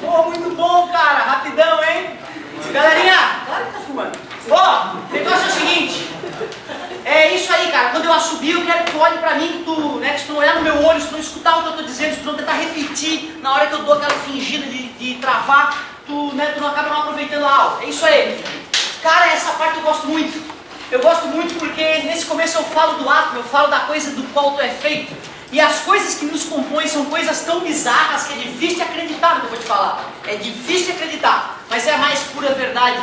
Pô, muito bom, cara. Rapidão, hein? Galerinha, claro que tá filmando. Ó, o negócio é o seguinte. É isso aí, cara. Quando eu assobio, eu quero que tu olhe pra mim, que tu não olhar no meu olho, se tu não escutar o que eu tô dizendo, se tu não tentar repetir na hora que eu dou aquela fingida de travar, tu não acaba não aproveitando a aula. É isso aí. Cara, essa parte eu gosto muito. Eu gosto muito porque nesse começo eu falo do átomo, eu falo da coisa do qual tu é feito. E as coisas que nos compõem são coisas tão bizarras que é difícil de acreditar no que eu vou te falar. É difícil de acreditar, mas é a mais pura verdade,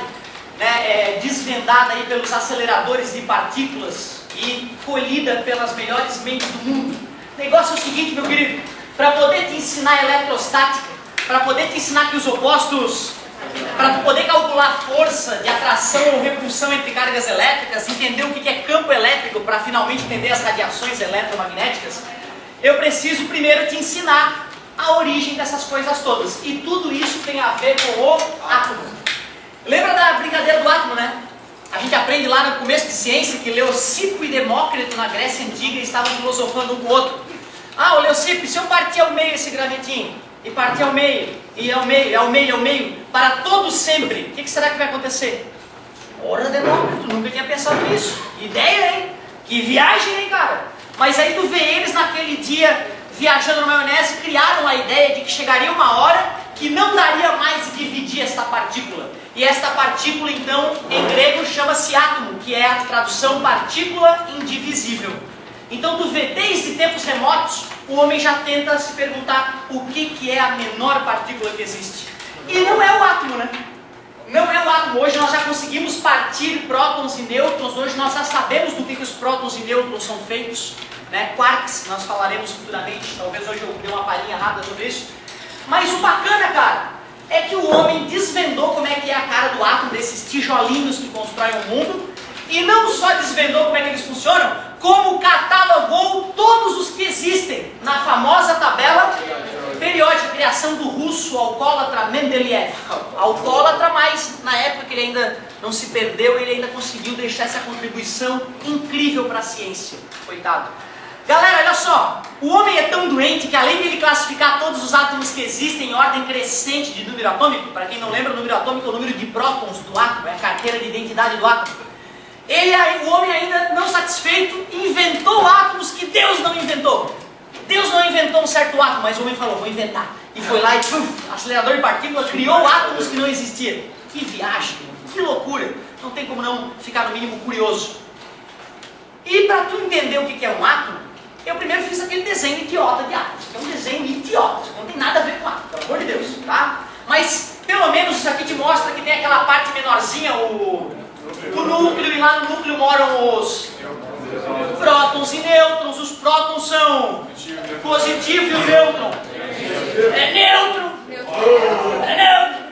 né? Desvendada aí pelos aceleradores de partículas e colhida pelas melhores mentes do mundo. O negócio é o seguinte, meu querido, para poder te ensinar eletrostática, para poder te ensinar que os opostos, para tu poder calcular a força de atração ou repulsão entre cargas elétricas, entender o que é campo elétrico, para finalmente entender as radiações eletromagnéticas, eu preciso primeiro te ensinar a origem dessas coisas todas. E tudo isso tem a ver com o átomo. Lembra da brincadeira do átomo, né? A gente aprende lá no começo de ciência que Leucipo e Demócrito na Grécia Antiga estavam filosofando um com o outro. Ah, o Leucipo, se eu partir ao meio esse gravetinho, e partir ao meio, e ao meio, ao meio, ao meio, para todo sempre, o que será que vai acontecer? Ora, Demócrito, nunca tinha pensado nisso. Que ideia, hein? Que viagem, hein, cara? Mas aí tu vê eles naquele dia viajando na maionese, criaram a ideia de que chegaria uma hora que não daria mais de dividir esta partícula. E esta partícula, então, em grego chama-se átomo, que é a tradução partícula indivisível. Então tu vê, desde tempos remotos, o homem já tenta se perguntar o que é a menor partícula que existe. E não é o átomo, né? Não é o átomo. Hoje nós já conseguimos partir prótons e nêutrons, hoje nós já sabemos do que os prótons e nêutrons são feitos, né? Quarks, nós falaremos futuramente, talvez hoje eu dê uma palhinha rápida sobre isso. Mas o bacana, cara, é que o homem desvendou como é que é a cara do átomo, desses tijolinhos que constroem o mundo, e não só desvendou como é que eles funcionam, como catalogou todos os que existem na famosa tabela periódica, criação do russo alcoólatra Mendeleev. Alcoólatra, mas na época que ele ainda não se perdeu, ele ainda conseguiu deixar essa contribuição incrível para a ciência. Coitado. Galera, olha só, o homem é tão doente que além de ele classificar todos os átomos que existem em ordem crescente de número atômico, para quem não lembra, o número atômico é o número de prótons do átomo, é a carteira de identidade do átomo. O homem ainda não satisfeito, inventou átomos que Deus não inventou. Deus não inventou um certo átomo, mas o homem falou, vou inventar. E foi lá e, acelerador de partículas, criou átomos que não existiam. Que viagem, que loucura. Não tem como não ficar no mínimo curioso. E para tu entender o que é um átomo, eu primeiro fiz aquele desenho idiota de átomos, que é um desenho idiota, não tem nada a ver com átomo, pelo amor de Deus, tá? Mas, pelo menos, isso aqui te mostra que tem aquela parte menorzinha, o núcleo, e lá no núcleo moram os prótons e nêutrons. Os prótons são positivo e o nêutron é neutro. É neutro.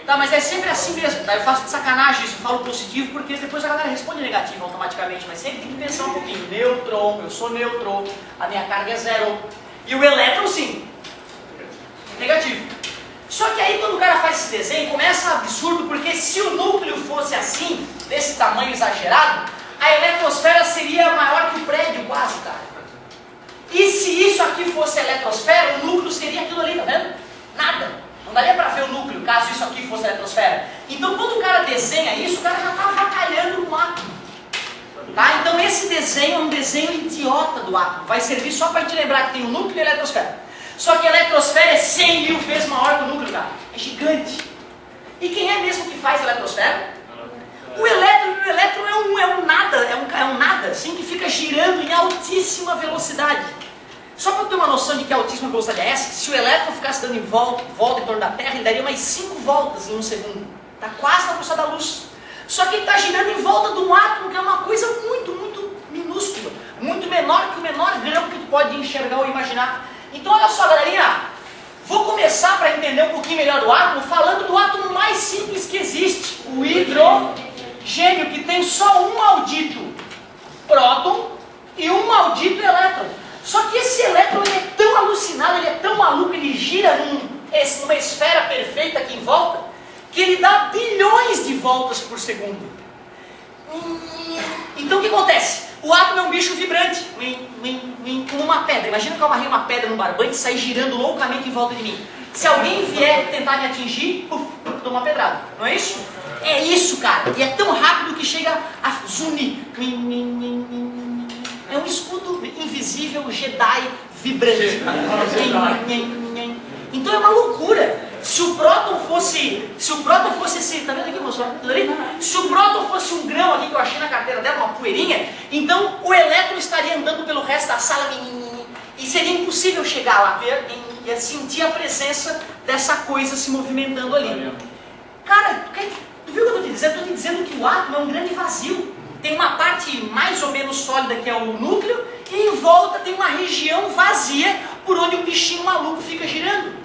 Tá, mas é sempre assim mesmo, tá? Eu faço de sacanagem isso, eu falo positivo porque depois a galera responde negativo automaticamente, mas sempre tem que pensar um pouquinho. Nêutron, eu sou nêutron, a minha carga é zero. E o elétron sim, negativo. Só que aí quando o cara faz esse desenho, começa absurdo, porque se o núcleo fosse assim, desse tamanho exagerado, a eletrosfera seria maior que o prédio quase, cara. E se isso aqui fosse a eletrosfera, o núcleo seria aquilo ali, tá vendo? Nada. Não daria para ver o núcleo, caso isso aqui fosse a eletrosfera. Então quando o cara desenha isso, o cara já está avacalhando o átomo. Tá? Então esse desenho é um desenho idiota do átomo. Vai servir só para a gente lembrar que tem o núcleo e a eletrosfera. Só que a eletrosfera é 100 mil vezes maior que o núcleo, cara. É gigante. E quem é mesmo que faz a eletrosfera? O elétron é um nada, assim, que fica girando em altíssima velocidade. Só para ter uma noção de que altíssima velocidade é essa, se o elétron ficasse dando volta em torno da Terra, ele daria mais 5 voltas em um segundo. Está quase na velocidade da luz. Só que ele está girando em volta de um átomo, que é uma coisa muito, muito minúscula. Muito menor que o menor grão que tu pode enxergar ou imaginar. Então olha só, galerinha, vou começar para entender um pouquinho melhor do átomo, falando do átomo mais simples que existe, o hidrogênio, que tem só um maldito próton e um maldito elétron. Só que esse elétron ele é tão alucinado, ele é tão maluco, ele gira numa esfera perfeita aqui em volta, que ele dá bilhões de voltas por segundo. Então o que acontece? O átomo é um bicho vibrante, como uma pedra. Imagina que eu amarrei uma pedra no barbante e sair girando loucamente em volta de mim. Se alguém vier tentar me atingir, puf, eu dou uma pedrada. Não é isso? É isso, cara. E é tão rápido que chega a zunir. É um escudo invisível, Jedi, vibrante. Então é uma loucura. Se o próton fosse esse, tá vendo aqui, moço? Se o próton fosse um grão aqui que eu achei na carteira dela, uma poeirinha, então o elétron estaria andando pelo resto da sala e seria impossível chegar lá e sentir a presença dessa coisa se movimentando ali. Cara, tu viu o que eu estou te dizendo? Eu estou te dizendo que o átomo é um grande vazio. Tem uma parte mais ou menos sólida que é o núcleo e em volta tem uma região vazia por onde um bichinho maluco fica girando.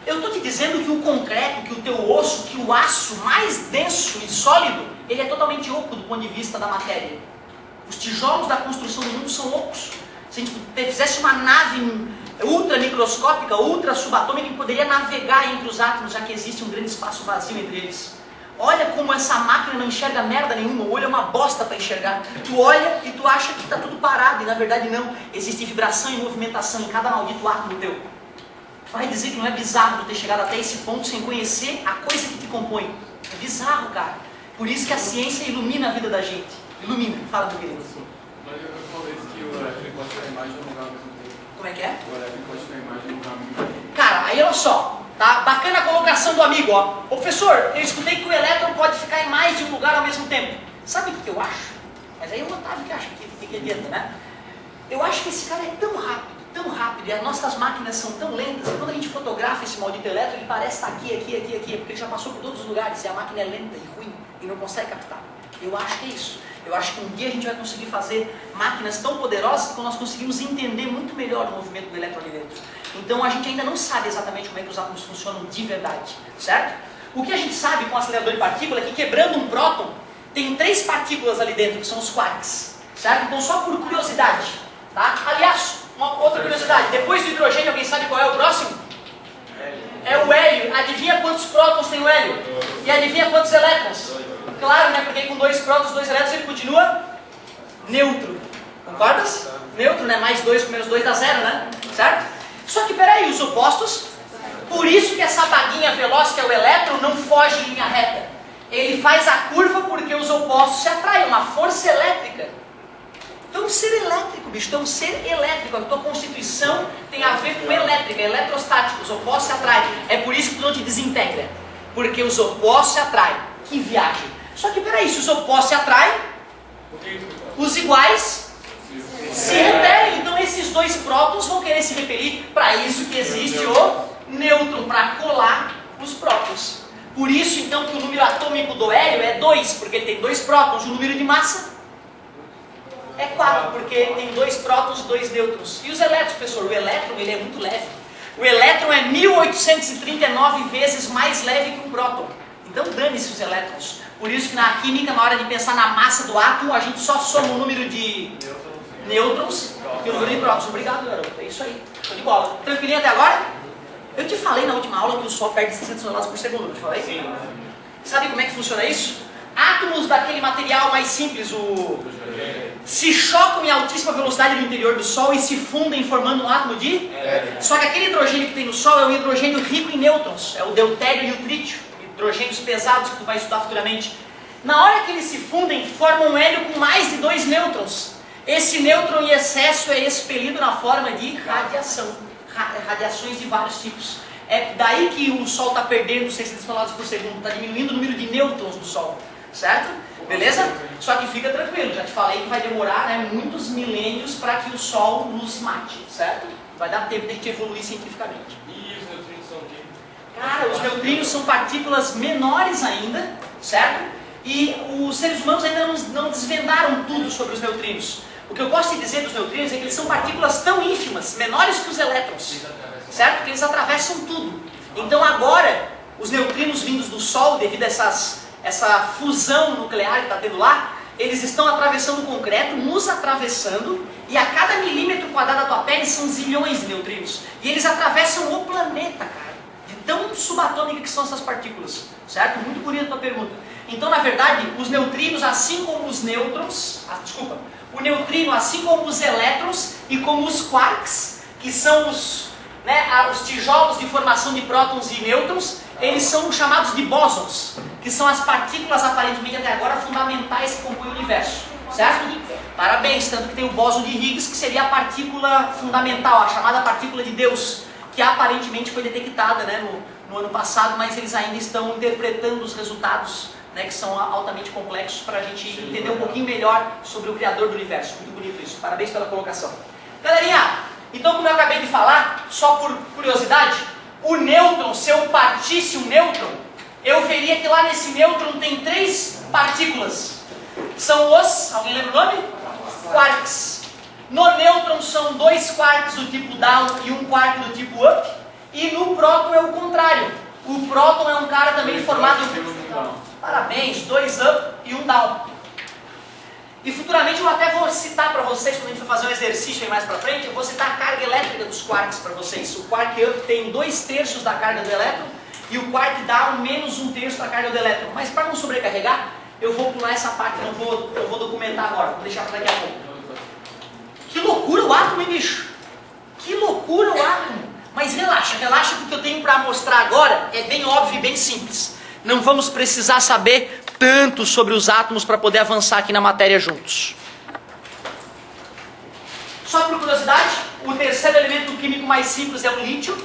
Eu estou te dizendo que o concreto, que o teu osso, que o aço mais denso e sólido, ele é totalmente oco do ponto de vista da matéria. Os tijolos da construção do mundo são ocos. Se a gente fizesse uma nave ultra microscópica, ultra subatômica, que poderia navegar entre os átomos, já que existe um grande espaço vazio entre eles. Olha como essa máquina não enxerga merda nenhuma, o olho é uma bosta para enxergar. Tu olha e tu acha que está tudo parado, e na verdade não. Existe vibração e movimentação em cada maldito átomo teu. Vai dizer que não é bizarro tu ter chegado até esse ponto sem conhecer a coisa que te compõe. É bizarro, cara. Por isso que a ciência ilumina a vida da gente. Ilumina. Fala, meu querido. Mas eu falei que o elétron pode ficar em mais de um lugar ao mesmo tempo. Como é que é? O elétron pode ficar em mais de um lugar ao mesmo tempo. Cara, aí olha só. Tá? Bacana a colocação do amigo, ó. Ô, professor, eu escutei que o elétron pode ficar em mais de um lugar ao mesmo tempo. Sabe o que eu acho? Mas aí é o Otávio que acha que adianta, né? Eu acho que esse cara é tão rápido, e as nossas máquinas são tão lentas, que quando a gente fotografa esse maldito elétron, ele parece estar aqui, porque ele já passou por todos os lugares, e a máquina é lenta e ruim, e não consegue captar. Eu acho que é isso. Eu acho que um dia a gente vai conseguir fazer máquinas tão poderosas que nós conseguimos entender muito melhor o movimento do elétron ali dentro. Então a gente ainda não sabe exatamente como é que os átomos funcionam de verdade, certo? O que a gente sabe com o acelerador de partícula é que quebrando um próton, tem 3 partículas ali dentro, que são os quarks, certo? Então só por curiosidade, tá? Aliás, uma outra curiosidade, depois do hidrogênio, alguém sabe qual é o próximo? É o hélio. Adivinha quantos prótons tem o hélio? E adivinha quantos elétrons? Claro, né? Porque com 2 prótons, 2 elétrons, ele continua neutro. Concordas? Neutro, né? Mais 2 com menos 2 dá 0, né? Certo? Só que peraí, os opostos, por isso que essa baguinha veloz que é o elétron não foge em linha reta. Ele faz a curva porque os opostos se atraem, uma força elétrica. Então, um ser elétrico, bicho, então um ser elétrico, a tua constituição tem a ver com elétrica, eletrostático, os opostos se atraem. É por isso que tu não te desintegra, porque os opostos se atraem. Que viagem! Só que peraí, se os opostos se atraem, os iguais se repelem. Então esses 2 prótons vão querer se repelir. Para isso que existe o nêutron, para colar os prótons. Por isso então que o número atômico do hélio é 2, porque ele tem 2 prótons. O número de massa é 4, porque tem 2 prótons e 2 nêutrons. E os elétrons, professor? O elétron ele é muito leve. O elétron é 1839 vezes mais leve que um próton. Então dane-se os elétrons. Por isso que na química, na hora de pensar na massa do átomo, a gente só soma o número de nêutrons e o número de prótons. Obrigado, garoto. É isso aí. Show de bola. Tranquilinho até agora? Eu te falei na última aula que o Sol perde 600 toneladas por segundo, não te falei? Sim. Sabe como é que funciona isso? Átomos daquele material mais simples, se chocam em altíssima velocidade no interior do Sol e se fundem formando um átomo de... Só que aquele hidrogênio que tem no Sol é um hidrogênio rico em nêutrons, é o deutério e o trítio, hidrogênios pesados que tu vai estudar futuramente. Na hora que eles se fundem, formam um hélio com mais de 2 nêutrons. Esse nêutron em excesso é expelido na forma de radiação, radiações de vários tipos. É daí que o Sol está perdendo 600 toneladas por segundo, está diminuindo o número de nêutrons do Sol. Certo? Beleza? Só que fica tranquilo, já te falei que vai demorar, né, muitos milênios para que o Sol nos mate, certo? Vai dar tempo de a gente evoluir cientificamente. E os neutrinos são o quê? Cara, os neutrinos são partículas menores ainda, certo? E os seres humanos ainda não desvendaram tudo sobre os neutrinos. O que eu posso te dizer dos neutrinos é que eles são partículas tão ínfimas, menores que os elétrons, certo? Que eles atravessam tudo. Então agora, os neutrinos vindos do Sol, devido a essa fusão nuclear que está tendo lá, eles estão atravessando o concreto, nos atravessando, e a cada milímetro quadrado da tua pele são zilhões de neutrinos. E eles atravessam o planeta, cara, de tão subatômica que são essas partículas, certo? Muito bonita a tua pergunta. Então, na verdade, os neutrinos, assim como os nêutrons, o neutrino, assim como os elétrons e como os quarks, que são né, os tijolos de formação de prótons e nêutrons, eles são chamados de bósons, que são as partículas aparentemente até agora fundamentais que compõem o universo, certo? Parabéns, tanto que tem o bóson de Higgs, que seria a partícula fundamental, a chamada partícula de Deus, que aparentemente foi detectada, né, no ano passado, mas eles ainda estão interpretando os resultados, né, que são altamente complexos, para a gente entender um pouquinho melhor sobre o Criador do Universo. Muito bonito isso, parabéns pela colocação. Galerinha, então como eu acabei de falar, só por curiosidade, o nêutron, se eu partisse um nêutron, eu veria que lá nesse nêutron tem 3 partículas. São os, alguém lembra o nome? Quarks. No nêutron são 2 quarks do tipo down e 1 quark do tipo up. E no próton é o contrário. O próton é um cara também formado... Parabéns, 2 up e 1 down. E futuramente eu até vou citar para vocês, quando a gente for fazer um exercício aí mais para frente, eu vou citar a carga elétrica dos quarks para vocês. O quark up tem 2/3 da carga do elétron e o quark down menos 1/3 da carga do elétron. Mas para não sobrecarregar, eu vou pular essa parte, eu vou documentar agora, vou deixar para daqui a pouco. Que loucura o átomo, hein, bicho? Que loucura o átomo! Mas relaxa, relaxa, porque eu tenho para mostrar agora é bem óbvio e bem simples. Não vamos precisar saber tanto sobre os átomos para poder avançar aqui na matéria juntos. Só por curiosidade, o terceiro elemento químico mais simples é o lítio.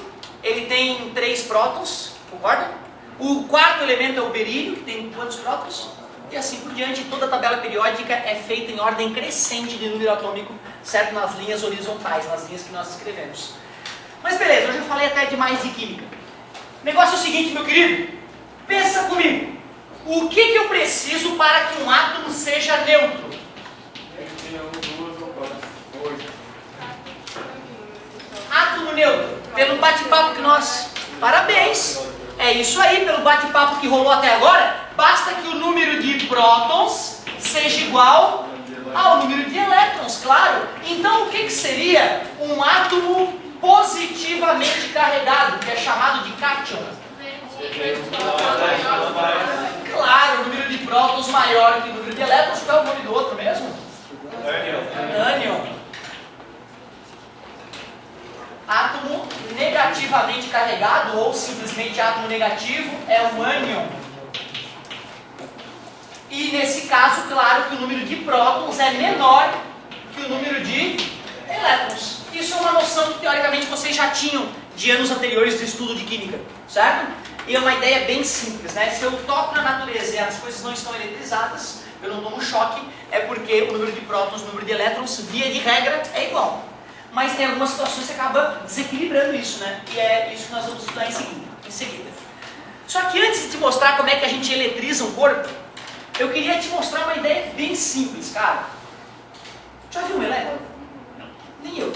Ele tem 3 prótons, concorda? O quarto elemento é o berílio, tem quantos prótons? E assim por diante, toda a tabela periódica é feita em ordem crescente de número atômico, certo? Nas linhas horizontais, nas linhas que nós escrevemos. Mas beleza, hoje eu falei até demais de química. O negócio é o seguinte, meu querido, pensa comigo. O que eu preciso para que um átomo seja neutro? Átomo neutro, pelo bate-papo que nós... Parabéns! É isso aí, pelo bate-papo que rolou até agora, basta que o número de prótons seja igual ao número de elétrons, claro. Então o que seria um átomo positivamente carregado, que é chamado de cátion? Claro, o número de prótons maior que o número de elétrons. Qual é o nome do outro mesmo? Ânion. Átomo negativamente carregado, ou simplesmente átomo negativo, é um ânion. E nesse caso, claro que o número de prótons é menor que o número de elétrons. Isso é uma noção que teoricamente vocês já tinham de anos anteriores de estudo de química, certo? E é uma ideia bem simples, né? Se eu toco na natureza e as coisas não estão eletrizadas, eu não tomo choque, é porque o número de prótons, o número de elétrons, via de regra, é igual. Mas tem algumas situações que acaba desequilibrando isso, né? E é isso que nós vamos estudar em seguida. Só que antes de te mostrar como é que a gente eletriza um corpo, eu queria te mostrar uma ideia bem simples, cara. Já viu um elétron? Nem eu.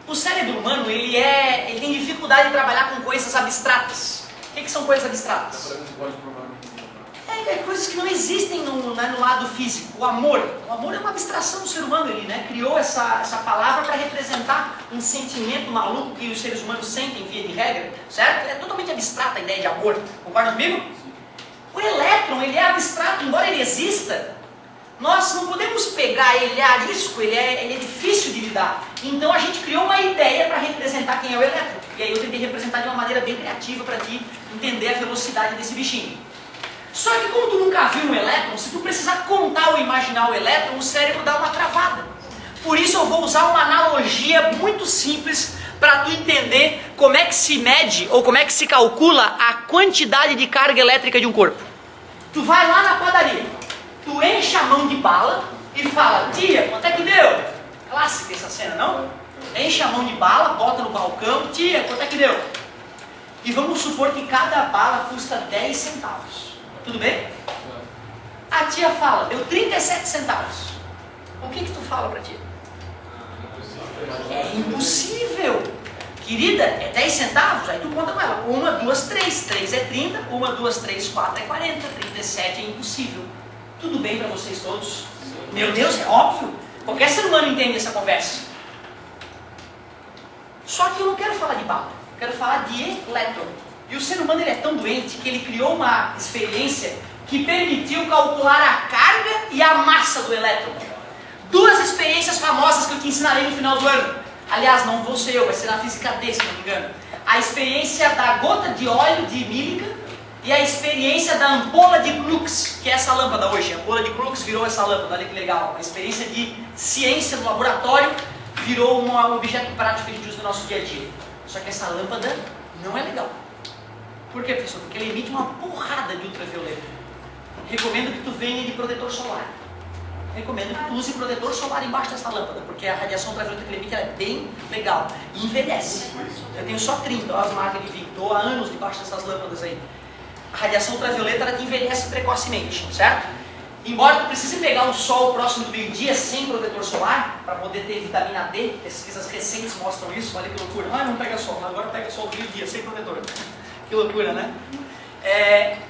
O cérebro humano, ele tem dificuldade de trabalhar com coisas abstratas. O que são coisas abstratas? Coisas que não existem no lado físico. O amor é uma abstração do ser humano. Ele, né, criou essa palavra para representar um sentimento maluco que os seres humanos sentem via de regra, certo? É totalmente abstrata a ideia de amor. Concorda comigo? O elétron, ele é abstrato, embora ele exista. Nós não podemos pegar ele a risco, ele é difícil de lidar. Então a gente criou uma ideia para representar quem é o elétron. E aí eu tentei representar de uma maneira bem criativa para ti entender a velocidade desse bichinho. Só que como tu nunca viu um elétron, se tu precisar contar ou imaginar o elétron, o cérebro dá uma travada. Por isso eu vou usar uma analogia muito simples para tu entender como é que se mede ou como é que se calcula a quantidade de carga elétrica de um corpo. Tu vai lá na padaria, tu enche a mão de bala e fala: tia, quanto é que deu? Clássica essa cena, não? Enche a mão de bala, bota no balcão: tia, quanto é que deu? E vamos supor que cada bala custa 10 centavos. Tudo bem? A tia fala: deu 37 centavos. O que tu fala pra tia? É impossível. Querida, é 10 centavos? Aí tu conta com ela. 1, 2, 3. 3 é 30. 1, 2, 3, 4 é 40. 37 é impossível. Tudo bem pra vocês todos? Meu Deus, é óbvio. Qualquer ser humano entende essa conversa. Só que eu não quero falar de bala. Eu quero falar de elétron. E o ser humano, ele é tão doente que ele criou uma experiência que permitiu calcular a carga e a massa do elétron. 2 experiências famosas que eu te ensinarei no final do ano. Aliás, não vou ser eu, vai ser na física D, se não me engano. A experiência da gota de óleo de Millikan e a experiência da ampola de Crookes, que é essa lâmpada hoje. A ampola de Crookes virou essa lâmpada, olha que legal. Uma experiência de ciência no laboratório virou um objeto prático que a gente usa no nosso dia a dia. Só que essa lâmpada não é legal. Por quê, professor? Porque ela emite uma porrada de ultravioleta. Recomendo que tu venha de protetor solar. Recomendo que tu use protetor solar embaixo dessa lâmpada, porque a radiação ultravioleta que ele emite é bem legal e envelhece. Eu tenho só 30, ó, as marcas de vinho, estou há anos debaixo dessas lâmpadas aí. A radiação ultravioleta ela te envelhece precocemente, certo? Embora tu precise pegar um sol próximo do meio-dia sem protetor solar, para poder ter vitamina D, pesquisas recentes mostram isso, olha que loucura. Ah, não pega sol, agora pega sol do meio-dia sem protetor. Que loucura, né?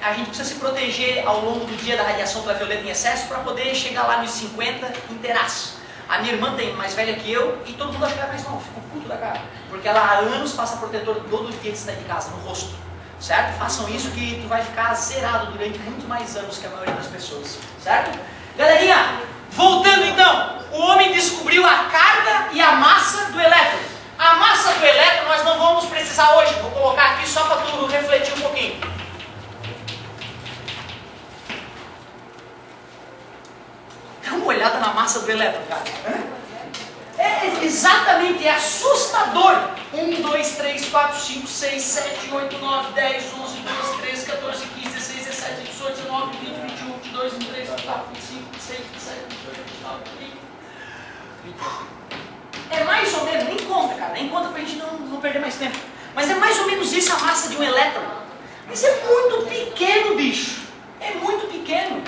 A gente precisa se proteger ao longo do dia da radiação ultravioleta em excesso para poder chegar lá nos 50 inteiraço. A minha irmã tem mais velha que eu e todo mundo acha que ela é mais nova, fica puto da cara. Porque ela há anos passa protetor todo dia de sair de casa, no rosto. Certo? Façam isso que tu vai ficar zerado durante muito mais anos que a maioria das pessoas. Certo? Galerinha, voltando então. O homem descobriu a carga e a massa do elétron. A massa do elétron nós não vamos precisar hoje. Vou colocar aqui só para tu refletir um pouquinho. Dá uma olhada na massa do elétron, cara. Exatamente, é assustador. 1, 2, 3, 4, 5, 6, 7, 8, 9, 10, 11, 12, 13, 14, 15, 16, 17, 18, 19, 20, 21, 22, 23, 24, 25, 26, 27, 28, 29, 30. É mais ou menos, nem conta, cara, nem conta pra gente não perder mais tempo. Mas é mais ou menos isso a massa de um elétron. Mas é muito pequeno, bicho. É muito pequeno.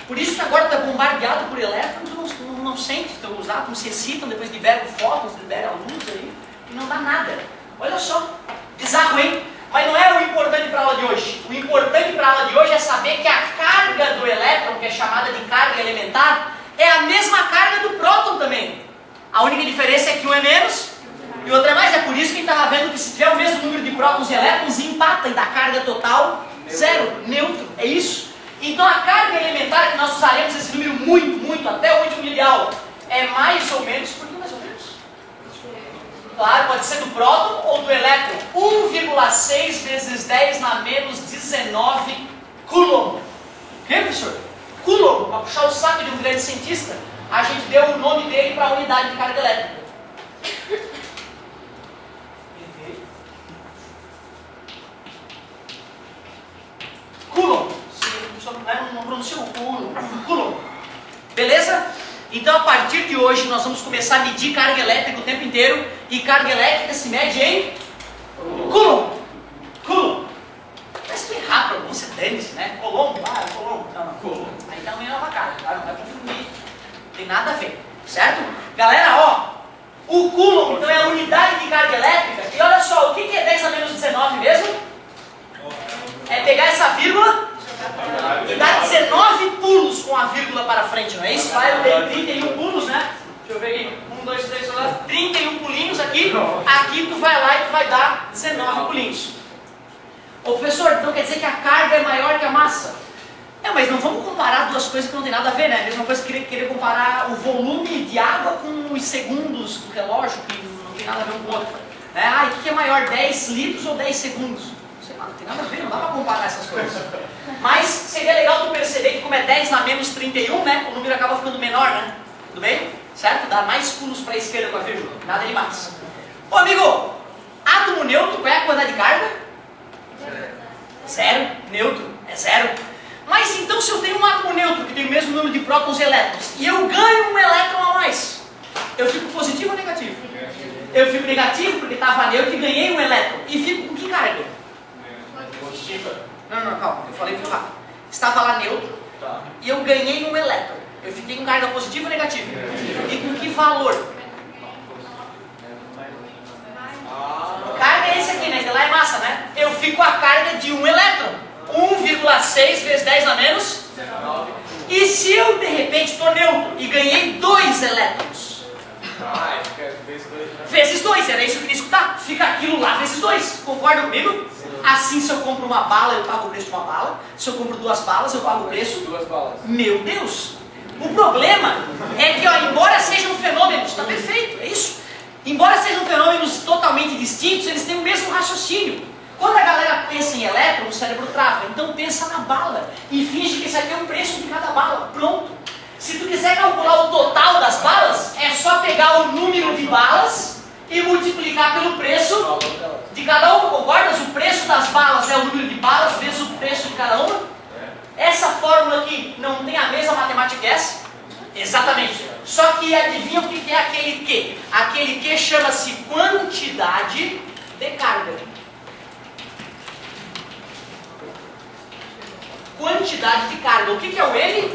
Por isso que agora está bombardeado por elétrons, não sente, os átomos se excitam, depois liberam fótons, liberam a luz aí, e não dá nada. Olha só, bizarro, hein? Mas não é o importante para a aula de hoje. O importante para a aula de hoje é saber que a carga do elétron, que é chamada de carga elementar, é a mesma carga do próton também. A única diferença é que um é menos e o outro é mais. É por isso que a gente estava vendo que se tiver o mesmo número de prótons e elétrons, empata e dá carga total zero, neutro, é isso. Então a carga elementar que nós usaremos esse número muito, até o último dia de aula, é mais ou menos, por que mais ou menos? Claro, pode ser do próton ou do elétron. 1,6 vezes 10 na menos 19 Coulomb. Que, professor? Coulomb, para puxar o saco de um grande cientista, a gente deu o nome dele para a unidade de carga elétrica. Coulomb. Não pronunciou Coulomb. Beleza? Então a partir de hoje nós vamos começar a medir carga elétrica o tempo inteiro. E carga elétrica se mede em Coulomb. Coulomb. Mas se tu errar a pronúncia, dane-se, né? Coulomb, Coulomb. Não, Coulomb. Aí dá uma nova cara, tá? Não vai confundir. Não tem nada a ver, certo? Galera, ó. O Coulomb então é a unidade de carga elétrica. E olha só, o que é 10 a menos 19 mesmo? É pegar essa vírgula e dá 19 pulos com a vírgula para frente, não é isso? Vai, eu dei 31 pulos, né? Deixa eu ver aqui. 1, 2, 3, 4, 31 pulinhos aqui. Aqui tu vai lá e tu vai dar 19 pulinhos. Ô professor, então quer dizer que a carga é maior que a massa? Mas não vamos comparar duas coisas que não tem nada a ver, né? A mesma coisa que querer comparar o volume de água com os segundos do relógio, que não tem nada a ver um com o outro. Né? O que é maior, 10 litros ou 10 segundos? Não tem nada a ver, não dá para comparar essas coisas. Mas seria legal tu perceber que como é 10 na menos 31, né? O número acaba ficando menor, né? Tudo bem? Certo? Dá mais pulos para a esquerda com a vírgula. Nada demais. Ô amigo, átomo neutro, qual é a quantidade de carga? Zero. Neutro é zero. Mas então se eu tenho um átomo neutro que tem o mesmo número de prótons e elétrons e eu ganho um elétron a mais, eu fico positivo ou negativo? Eu fico negativo porque estava neutro e ganhei um elétron. E fico com que carga? Não, calma, eu falei muito rápido. Estava lá neutro e eu ganhei um elétron. Eu fiquei com carga positiva ou negativa? E com que valor? Carga é esse aqui, né? Que lá é massa, né? Eu fico com a carga de um elétron. 1,6 vezes 10 na menos 19. E se eu de repente estou neutro e ganhei 2 elétrons? Vezes 2, era isso que eu queria escutar. Fica aquilo lá vezes 2. Concorda comigo? Assim, se eu compro uma bala, eu pago o preço de uma bala. Se eu compro 2 balas, eu pago o preço de 2 balas. Meu Deus! O problema é que, ó, embora seja um fenômeno, está perfeito, é isso. Embora seja um conceitos, eles têm o mesmo raciocínio. Quando a galera pensa em elétron, o cérebro trava. Então pensa na bala e finge que esse aqui é o preço de cada bala. Pronto. Se tu quiser calcular o total das balas, é só pegar o número de balas e multiplicar pelo preço de cada uma. Concordas? O preço das balas é o número de balas vezes o preço de cada uma. Essa fórmula aqui não tem a mesma matemática que essa? Exatamente. Só que adivinha o que é aquele Q? Aquele Q chama-se quantidade de carga. Quantidade de carga. O que é o M?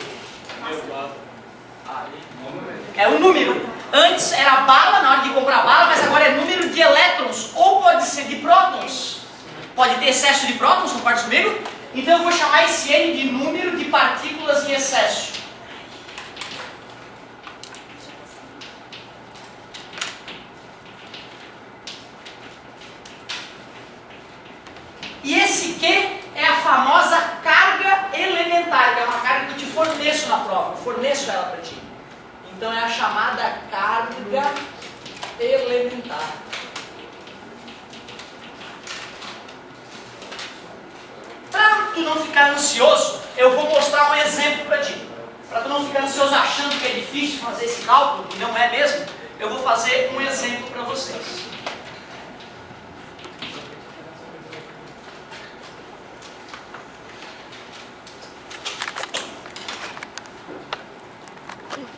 É o número. Antes era bala, na hora de comprar bala, mas agora é número de elétrons, ou pode ser de prótons. Pode ter excesso de prótons, concorda comigo? Então eu vou chamar esse N de número de partículas em excesso. E esse Q é a famosa carga elementar, que é uma carga que eu te forneço na prova, eu forneço ela para ti. Então é a chamada carga elementar. Para tu não ficar ansioso, eu vou mostrar um exemplo para ti. Para tu não ficar ansioso achando que é difícil fazer esse cálculo, que não é mesmo, eu vou fazer um exemplo para vocês.